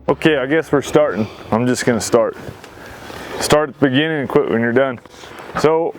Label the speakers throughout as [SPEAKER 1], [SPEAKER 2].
[SPEAKER 1] Okay, I guess we're starting. I'm just gonna start. Start at the beginning and quit when you're done. So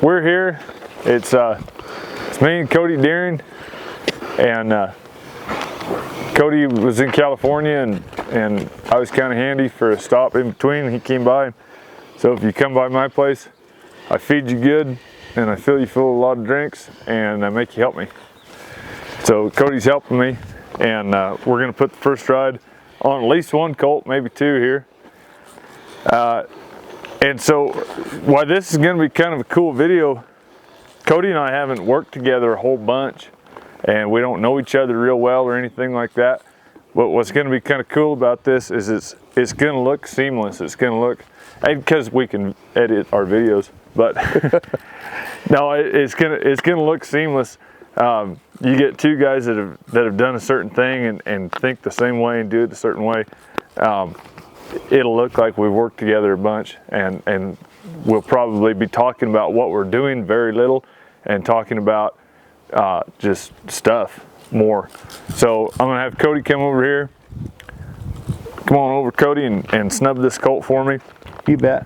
[SPEAKER 1] we're here. It's me and Cody Deering, and Cody was in California, and I was kind of handy for a stop in between. He came by. So if you come by my place, I feed you good, and I fill you full of a lot of drinks, and I make you help me. So Cody's helping me, and we're gonna put the first ride on at least one colt, maybe two here. And so why this is going to be kind of a cool video, Cody and I haven't worked together a whole bunch, and we don't know each other real well or anything like that. But what's going to be kind of cool about this is it's going to look seamless. It's going to look, and because we can edit our videos, but no, it's going to look seamless. You get two guys that have done a certain thing and think the same way and do it a certain way. It'll look like we've worked together a bunch, and we'll probably be talking about what we're doing very little, and talking about just stuff more. So I'm gonna have Cody come over here. Come on over, Cody, and snub this colt for me.
[SPEAKER 2] You bet.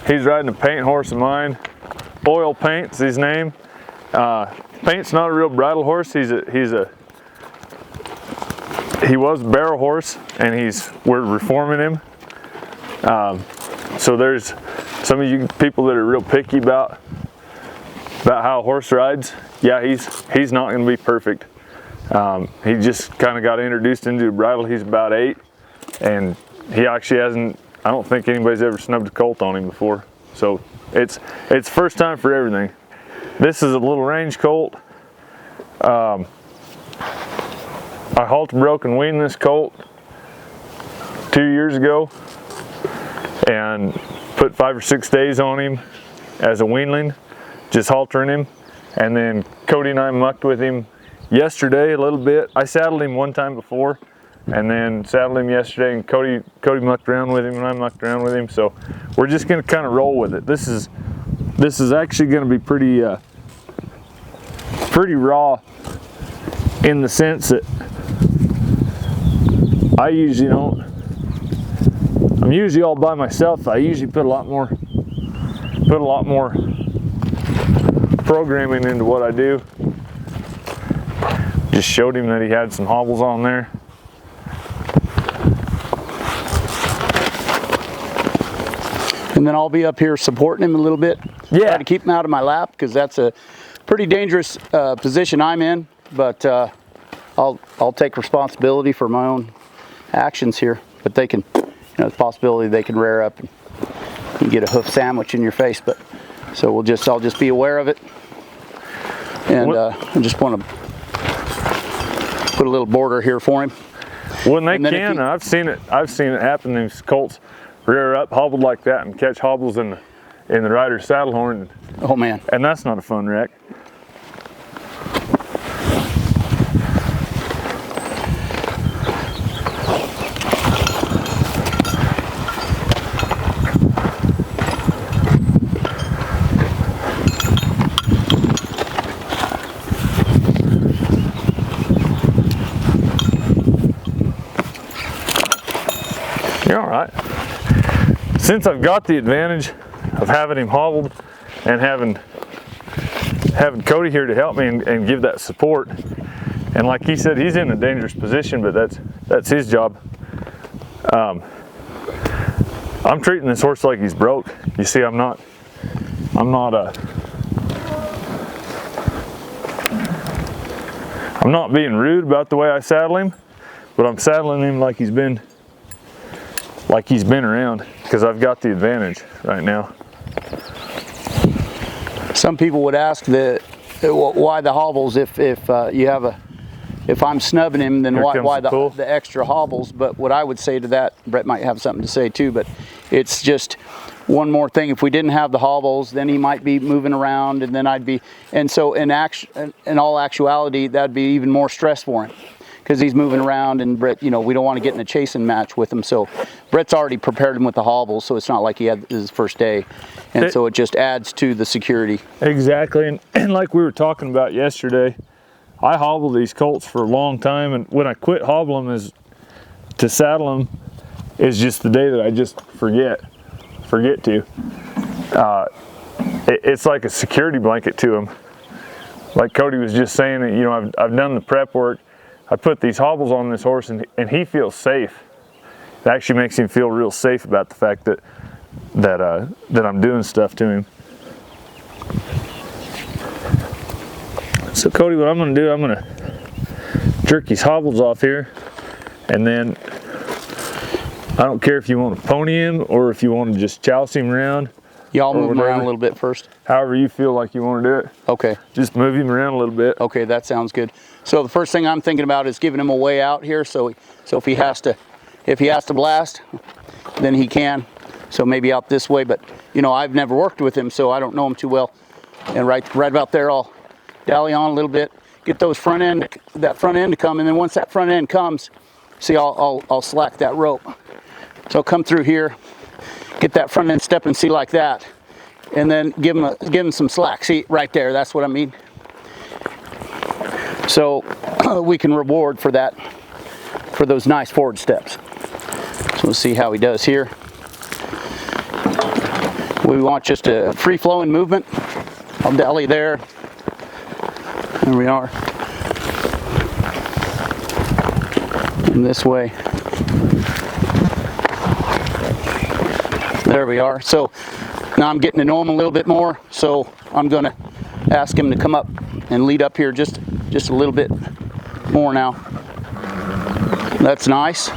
[SPEAKER 1] He's riding a paint horse of mine. Oil Paint's his name. Paint's not a real bridle horse. He was a barrel horse, and we're reforming him. So there's some of you people that are real picky about how a horse rides. Yeah, he's not going to be perfect. He just kind of got introduced into a bridle. He's about 8, and he actually hasn't. I don't think anybody's ever snubbed a colt on him before. So it's first time for everything. This is a little range colt. I halter broke and weaned this colt 2 years ago, and put 5 or 6 days on him as a weanling, just haltering him. And then Cody and I mucked with him yesterday a little bit. I saddled him one time before, and then saddled him yesterday, and Cody mucked around with him, and I mucked around with him. So we're just gonna kind of roll with it. This is actually gonna be pretty raw, in the sense that I usually don't. I'm usually all by myself. I usually put a lot more programming into what I do. Just showed him that he had some hobbles on there.
[SPEAKER 2] And then I'll be up here supporting him a little bit.
[SPEAKER 1] Yeah.
[SPEAKER 2] Try to keep him out of my lap, because that's a pretty dangerous position I'm in. But I'll take responsibility for my own actions here. But they can, there's a possibility they can rear up and you get a hoof sandwich in your face. But so I'll just be aware of it. And I just want to put a little border here for him.
[SPEAKER 1] When they can, I've seen it happen. These colts rear up, hobbled like that, and catch hobbles in the rider's saddle horn.
[SPEAKER 2] Oh man!
[SPEAKER 1] And that's not a fun wreck. You're all right. Since I've got the advantage of having him hobbled and having Cody here to help me and give that support, and like he said, he's in a dangerous position, but that's his job. I'm treating this horse like he's broke. You see, I'm not being rude about the way I saddle him, but I'm saddling him like he's been around, because I've got the advantage right now.
[SPEAKER 2] Some people would ask why the hobbles if I'm snubbing him, then why the extra hobbles. But what I would say to that, Brett might have something to say too, but it's just one more thing. If we didn't have the hobbles, then he might be moving around, and then I'd be, and so in all actuality, that'd be even more stress for him, because he's moving around, and Brett, we don't want to get in a chasing match with him. So Brett's already prepared him with the hobbles, so it's not like he had his first day. And so it just adds to the security.
[SPEAKER 1] Exactly, and like we were talking about yesterday, I hobbled these colts for a long time, and when I quit hobbling is to saddle them is just the day that I just forget to. It's like a security blanket to him. Like Cody was just saying, you know, I've done the prep work. I put these hobbles on this horse, and he feels safe. It actually makes him feel real safe about the fact that I'm doing stuff to him. So Cody, what I'm going to do, I'm going to jerk these hobbles off here, and then I don't care if you want to pony him or if you want to just chouse him around.
[SPEAKER 2] Y'all move him around a little bit first.
[SPEAKER 1] However you feel like you want to do it.
[SPEAKER 2] Okay.
[SPEAKER 1] Just move him around a little bit.
[SPEAKER 2] Okay, that sounds good. So the first thing I'm thinking about is giving him a way out here. So if he has to blast, then he can. So maybe out this way. But you know, I've never worked with him, so I don't know him too well. And right about there, I'll dally on a little bit, get that front end to come, and then once that front end comes, see, I'll slack that rope. So I'll come through here, get that front end step and see like that, and then give him some slack. See, right there, that's what I mean. So we can reward for that, for those nice forward steps. So we'll see how he does here. We want just a free-flowing movement. I'll dally there. There we are. And this way. There we are. So now I'm getting to know him a little bit more. So I'm going to ask him to come up and lead up here just a little bit more now. That's nice.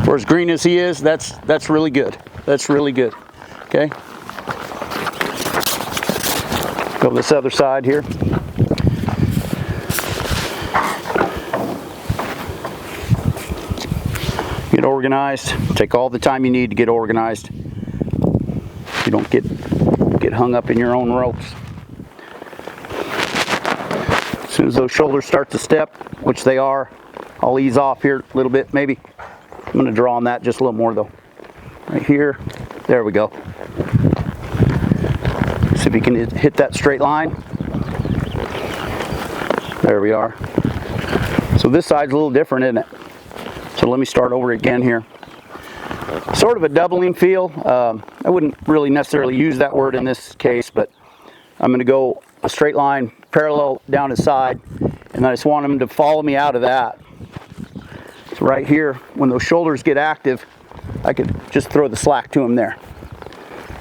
[SPEAKER 2] For as green as he is, that's really good. That's really good. Okay. Go this other side here. Get organized. Take all the time you need to get organized. You don't get hung up in your own ropes. As soon as those shoulders start to step, which they are, I'll ease off here a little bit. Maybe I'm going to draw on that just a little more though. Right here. There we go. See if you can hit that straight line. There we are. So this side's a little different, isn't it? So let me start over again here. Sort of a doubling feel. I wouldn't really necessarily use that word in this case, but I'm going to go a straight line parallel down his side, and I just want him to follow me out of that. So right here, when those shoulders get active, I could just throw the slack to him there.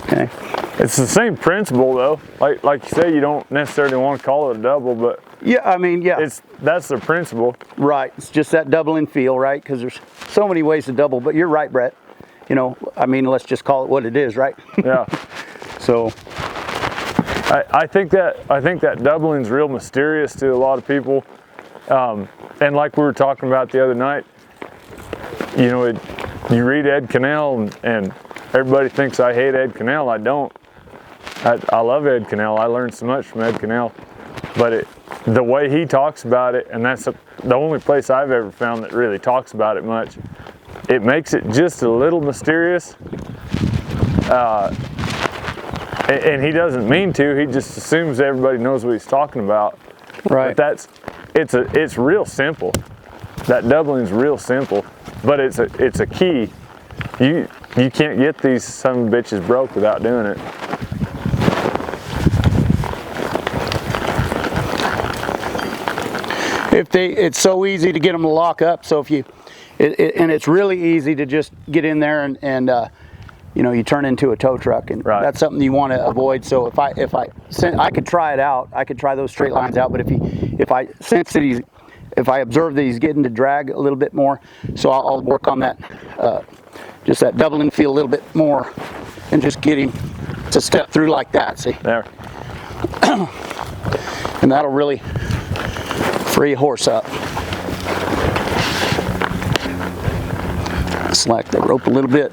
[SPEAKER 2] Okay.
[SPEAKER 1] It's the same principle though. Like you say, you don't necessarily want to call it a double, but
[SPEAKER 2] yeah, I mean, yeah,
[SPEAKER 1] that's the principle.
[SPEAKER 2] Right. It's just that doubling feel, right? Because there's so many ways to double. But you're right, Brett. You know, I mean, let's just call it what it is, right?
[SPEAKER 1] Yeah.
[SPEAKER 2] So
[SPEAKER 1] I think that doubling's real mysterious to a lot of people, and like we were talking about the other night, you know, you read Ed Cannell and everybody thinks I hate Ed Cannell. I don't. I love Ed Cannell. I learned so much from Ed Cannell, but the way he talks about it, and that's the only place I've ever found that really talks about it much, it makes it just a little mysterious. And he doesn't mean to. He just assumes everybody knows what he's talking about.
[SPEAKER 2] Right.
[SPEAKER 1] But it's real simple. That doubling's real simple, but it's a key. You can't get these son of bitches broke without doing it.
[SPEAKER 2] It's so easy to get them to lock up. So if and it's really easy to just get in there and you know, you turn into a tow truck, and
[SPEAKER 1] right.
[SPEAKER 2] That's something you want to avoid. So if I could try it out, I could try those straight lines out. But if I sense that if I observe that he's getting to drag a little bit more, so I'll work on that, just that doubling feel a little bit more, and just get him to step through like that. See
[SPEAKER 1] there,
[SPEAKER 2] and that'll really free a horse up. Slack the rope a little bit.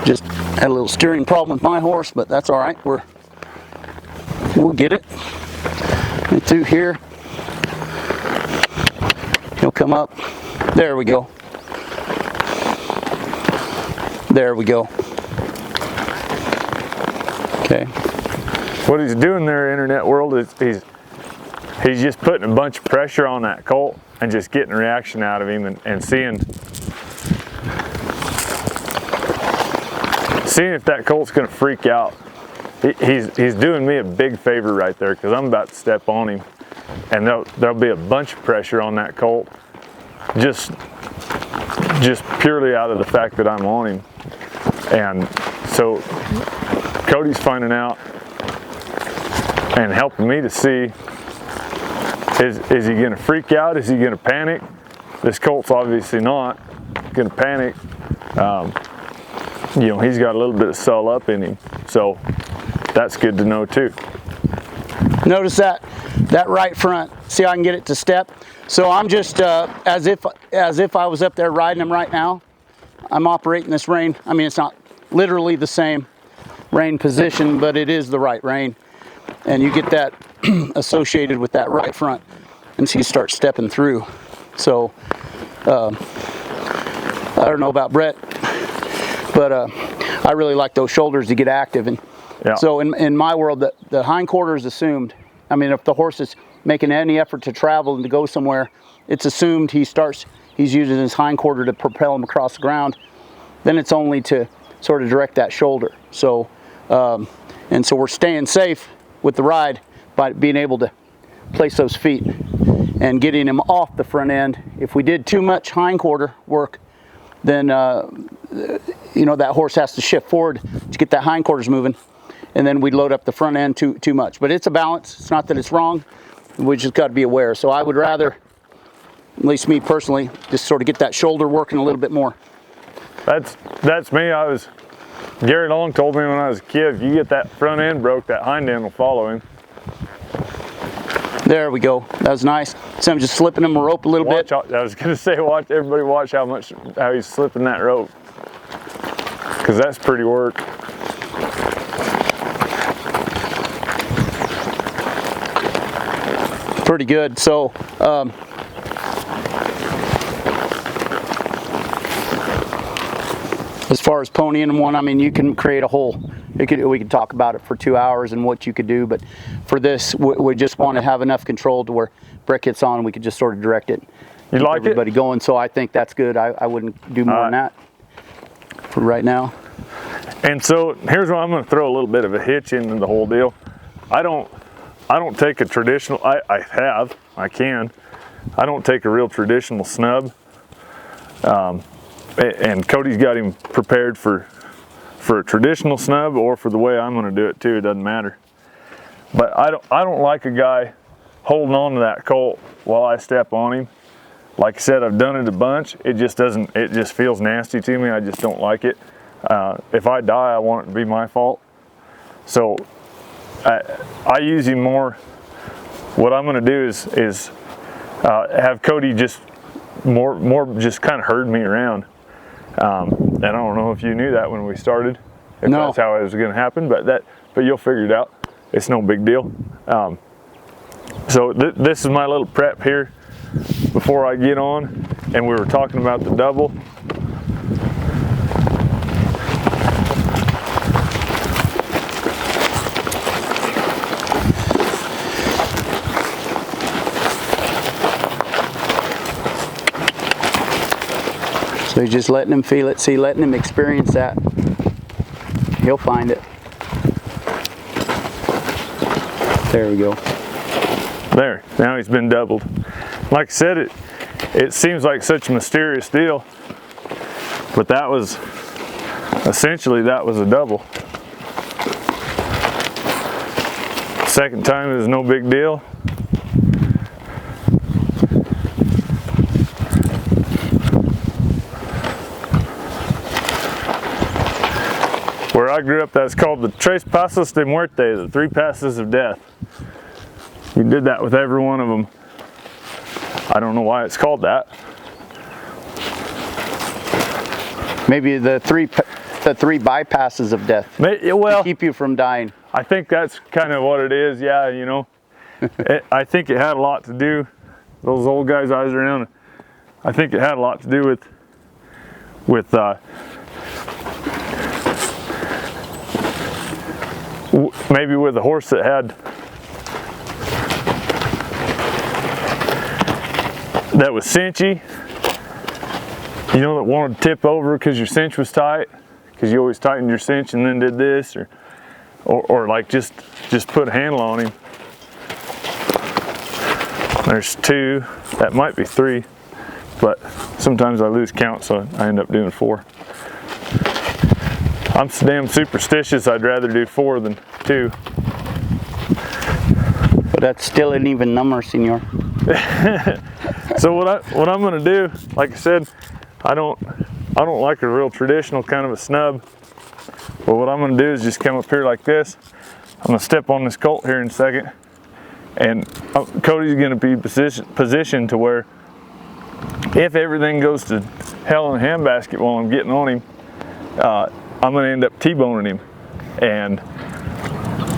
[SPEAKER 2] Just had a little steering problem with my horse, but that's all right. We'll get it. And through here, he'll come up. There we go. There we go. Okay.
[SPEAKER 1] What he's doing there, internet world, is he's just putting a bunch of pressure on that colt and just getting a reaction out of him and seeing seeing if that colt's gonna freak out. He's doing me a big favor right there, because I'm about to step on him, and there'll be a bunch of pressure on that colt, just purely out of the fact that I'm on him. And so Cody's finding out and helping me to see, is he gonna freak out? Is he gonna panic? This colt's obviously not gonna panic. You know, he's got a little bit of sull up in him, so that's good to know too.
[SPEAKER 2] Notice that right front. See how I can get it to step? So I'm just as if I was up there riding him right now. I'm operating this rein. I mean, it's not literally the same rein position, but it is the right rein, and you get that associated with that right front, and so you start stepping through. So I don't know about Brett, but I really like those shoulders to get active. And yeah. So in my world, the hindquarter is assumed. I mean, if the horse is making any effort to travel and to go somewhere, it's assumed he's using his hindquarter to propel him across the ground. Then it's only to sort of direct that shoulder. So, and so we're staying safe with the ride by being able to place those feet and getting him off the front end. If we did too much hindquarter work, then you know, that horse has to shift forward to get that hindquarters moving, and then we'd load up the front end too much. But it's a balance. It's not that it's wrong. We just got to be aware. So I would rather, at least me personally, just sort of get that shoulder working a little bit more.
[SPEAKER 1] That's me. Gary Long told me when I was a kid, if you get that front end broke, that hind end will follow him.
[SPEAKER 2] There we go. That was nice. So I'm just slipping him a rope a little bit.
[SPEAKER 1] I was going to say, everybody watch how he's slipping that rope, because that's pretty work.
[SPEAKER 2] Pretty good. So as far as ponying one, I mean, you can create a whole, we could talk about it for 2 hours and what you could do, but for this, we just want to have enough control to where Brett gets on, we could just sort of direct it.
[SPEAKER 1] You like
[SPEAKER 2] everybody going, so I think that's good. I wouldn't do more than that for right now.
[SPEAKER 1] And so here's where I'm going to throw a little bit of a hitch into the whole deal. I don't take a traditional, I don't take a real traditional snub. And Cody's got him prepared for a traditional snub or for the way I'm going to do it too. It doesn't matter. But I don't like a guy holding on to that colt while I step on him. Like I said, I've done it a bunch. It just feels nasty to me. I just don't like it. If I die, I want it to be my fault. So I use him more. What I'm going to do is have Cody just more just kind of herd me around. And I don't know if you knew that when we started, if
[SPEAKER 2] no.
[SPEAKER 1] That's how it was going to happen, but you'll figure it out. It's no big deal. So this is my little prep here before I get on, and we were talking about the double.
[SPEAKER 2] So you're just letting him feel it, letting him experience that. He'll find it. There we go.
[SPEAKER 1] There, now he's been doubled. Like I said, it seems like such a mysterious deal, but that was essentially a double. Second time is no big deal. Where I grew up, that's called the Tres Pasos de Muerte, the 3 passes of death. We did that with every one of them. I don't know why it's called that.
[SPEAKER 2] Maybe the three bypasses of death.
[SPEAKER 1] Well,
[SPEAKER 2] to keep you from dying.
[SPEAKER 1] I think that's kind of what it is. Yeah, you know, I think it had a lot to do. Those old guys' eyes around. I think it had a lot to do with maybe with a horse that was cinchy, you know, that wanted to tip over because your cinch was tight, because you always tightened your cinch and then did this, or like just put a handle on him. There's 2, that might be 3, but sometimes I lose count, so I end up doing 4. I'm so damn superstitious, I'd rather do 4 than 2.
[SPEAKER 2] But that's still an even number, senor.
[SPEAKER 1] So what I'm gonna do, like I said, I don't like a real traditional kind of a snub. But what I'm gonna do is just come up here like this. I'm gonna step on this colt here in a second, and Cody's gonna be positioned to where if everything goes to hell in a handbasket while I'm getting on him, I'm gonna end up T-boning him. And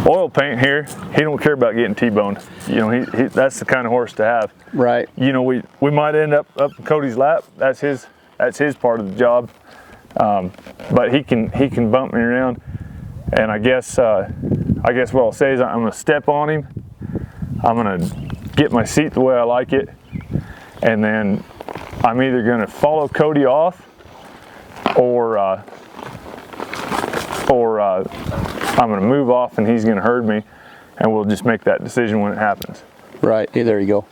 [SPEAKER 1] oil paint here, he don't care about getting T-boned. You know, that's the kind of horse to have.
[SPEAKER 2] Right.
[SPEAKER 1] You know, we might end up in Cody's lap. That's his part of the job. But he can bump me around. And I guess what I'll say is I'm gonna step on him. I'm gonna get my seat the way I like it, and then I'm either gonna follow Cody off, or I'm gonna move off and he's gonna herd me, and we'll just make that decision when it happens.
[SPEAKER 2] Right, hey, there you go.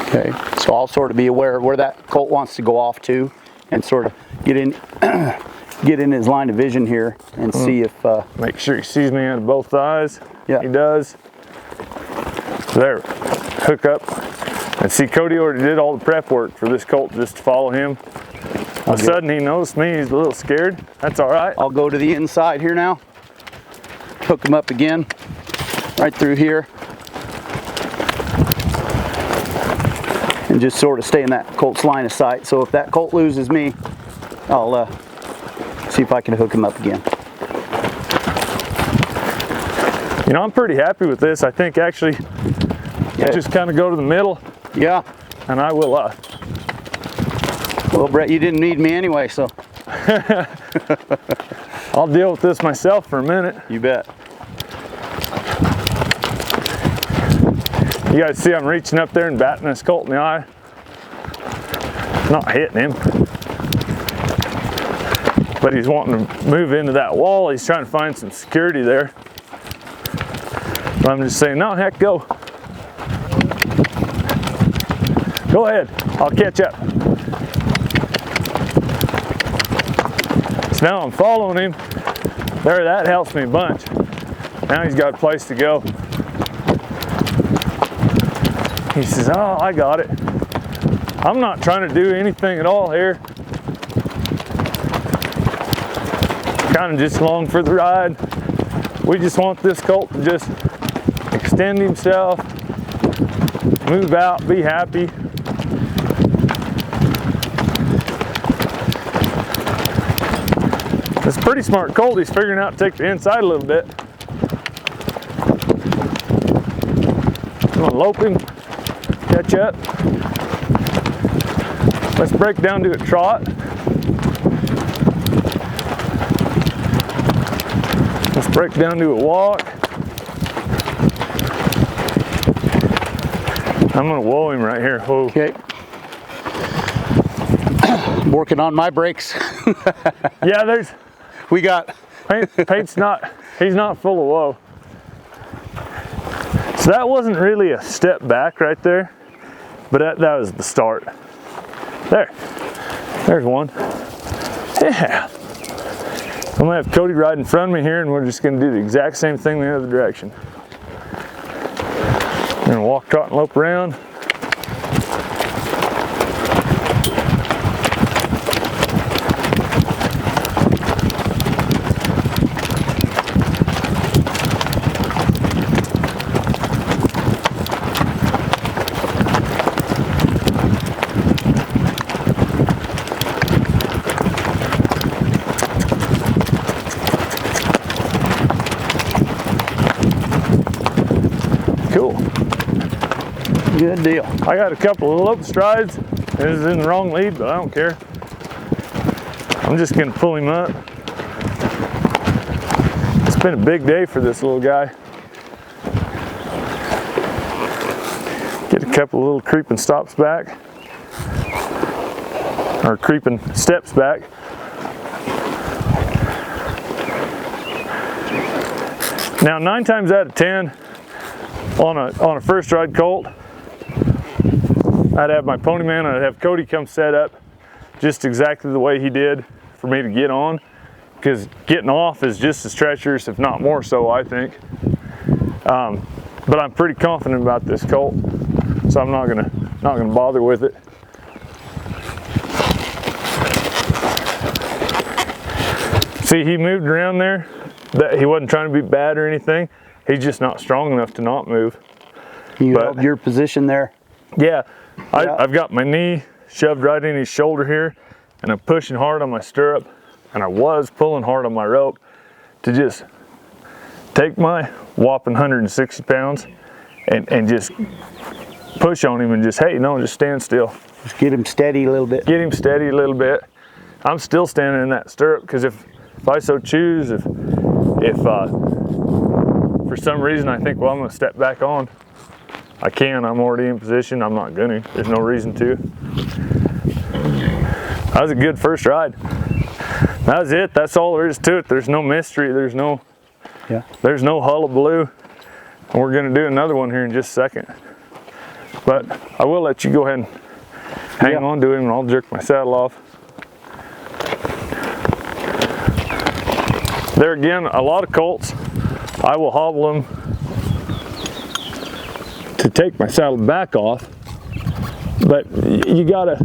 [SPEAKER 2] Okay, so I'll sort of be aware of where that colt wants to go off to, and sort of get in his line of vision here and see if
[SPEAKER 1] make sure he sees me out of both eyes.
[SPEAKER 2] Yeah,
[SPEAKER 1] he does. There, hook up, and see, Cody already did all the prep work for this colt just to follow him. All of a sudden he noticed me, he's a little scared. That's all right.
[SPEAKER 2] I'll go to the inside here now, hook him up again, right through here, and just sort of stay in that colt's line of sight. So if that colt loses me, I'll see if I can hook him up again.
[SPEAKER 1] You know, I'm pretty happy with this. I think actually, just kind of go to the middle.
[SPEAKER 2] Yeah.
[SPEAKER 1] And I will.
[SPEAKER 2] Well, Brett, you didn't need me anyway, so.
[SPEAKER 1] I'll deal with this myself for a minute.
[SPEAKER 2] You bet.
[SPEAKER 1] You guys see I'm reaching up there and batting this colt in the eye. Not hitting him. But he's wanting to move into that wall. He's trying to find some security there. But I'm just saying, no, heck, go. Go ahead, I'll catch up. So now I'm following him. There, that helps me a bunch. Now he's got a place to go. He says, oh, I got it. I'm not trying to do anything at all here. Kind of just along for the ride. We just want this colt to just extend himself, move out, be happy. It's a pretty smart colt. He's figuring out to take the inside a little bit. I'm gonna lope him, catch up. Let's break down to a trot. Let's break down to a walk. I'm gonna whoa him right here. Whoa.
[SPEAKER 2] Okay. I'm working on my brakes.
[SPEAKER 1] Yeah,
[SPEAKER 2] we got
[SPEAKER 1] Pate's he's not full of whoa. So that wasn't really a step back right there, but that was the start. There's one. Yeah. I'm gonna have Cody ride in front of me here, and we're just gonna do the exact same thing the other direction. We're gonna walk, trot, and lope around. Cool.
[SPEAKER 2] Good deal.
[SPEAKER 1] I got a couple of lope strides. It was in the wrong lead, but I don't care. I'm just gonna pull him up. It's been a big day for this little guy. Get a couple of little creeping stops back. or creeping steps back. Now 9 times out of 10 on a first ride colt, I'd have my pony man, I'd have Cody come set up just exactly the way he did for me to get on, because getting off is just as treacherous, if not more so, I think. But I'm pretty confident about this colt, so I'm not gonna bother with it. See, he moved around there. That he wasn't trying to be bad or anything. He's just not strong enough to not move.
[SPEAKER 2] You held your position there?
[SPEAKER 1] Yeah, I've got my knee shoved right in his shoulder here, and I'm pushing hard on my stirrup, and I was pulling hard on my rope to just take my whopping 160 pounds and just push on him and just, hey, no, just stand still.
[SPEAKER 2] Just get him steady a little bit.
[SPEAKER 1] Get him steady a little bit. I'm still standing in that stirrup, because if I so choose, if for some reason I think, well, I'm going to step back on, I can. I'm already in position. I'm not going to. There's no reason to. That was a good first ride. That was it. That's all there is to it. There's no mystery. There's no hullabaloo. And we're going to do another one here in just a second. But I will let you go ahead and hang on to him, and I'll jerk my saddle off. There again, a lot of colts, I will hobble them to take my saddle back off, but you gotta,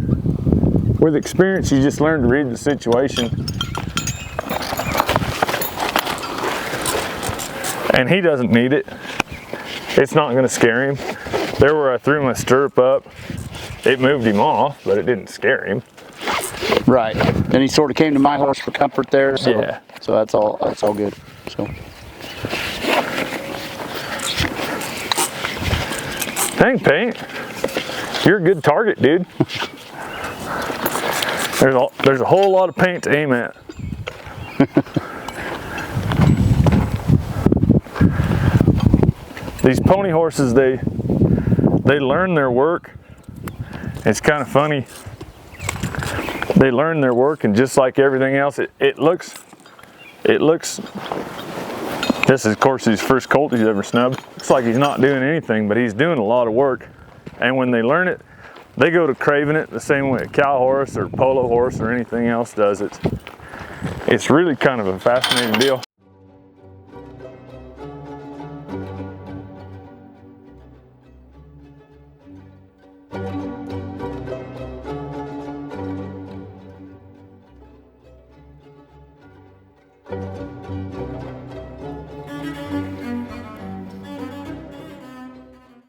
[SPEAKER 1] with experience, you just learn to read the situation. And he doesn't need it. It's not gonna scare him. There where I threw my stirrup up, it moved him off, but it didn't scare him.
[SPEAKER 2] Right. Then he sort of came to my horse for comfort there. So,
[SPEAKER 1] yeah.
[SPEAKER 2] So that's all good. So.
[SPEAKER 1] Dang, Paint. You're a good target, dude. There's a whole lot of paint to aim at. These pony horses, they learn their work. It's kind of funny. They learn their work, and just like everything else, it looks, this is of course his first colt he's ever snubbed. Looks like he's not doing anything, but he's doing a lot of work. And when they learn it, they go to craving it the same way a cow horse or polo horse or anything else does. It's really kind of a fascinating deal.